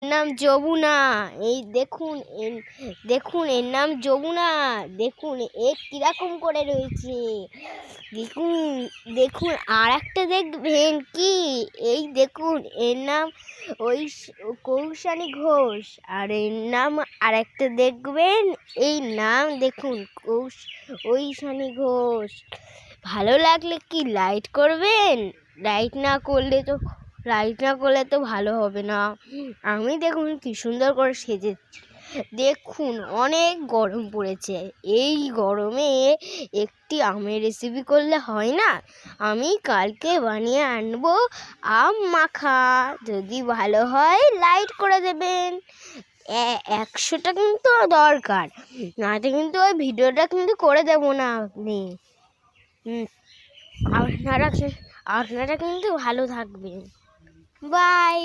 নাম যমুনা। এই দেখুন দেখুন এর নাম যমুনা। দেখুন এ কিরকম করে রয়েছে। দেখুন দেখুন আর একটা দেখবেন কি, এই দেখুন এর নাম কৌশানী ঘোষ। আর এর নাম আর একটা দেখবেন, এই নাম দেখুন ঐশানী ঘোষ। ভালো লাগলে কি লাইক করবেন? লাইট না করলে তো ভালো হবে না। আমি দেখুন কি সুন্দর করে সেজেছি। দেখুন অনেক গরম পড়েছে, এই গরমে একটি আমের রেসিপি করলে হয় না? আমি কালকে বানিয়ে আনবো আম মাখা। যদি ভালো হয় লাইক করে দেবেন। 100টা কিন্তু দরকার, নাতে কিন্তু ওই ভিডিওটা কিন্তু করে দেবো না আপনি। আপনারা কিন্তু ভালো থাকবেন। বাই।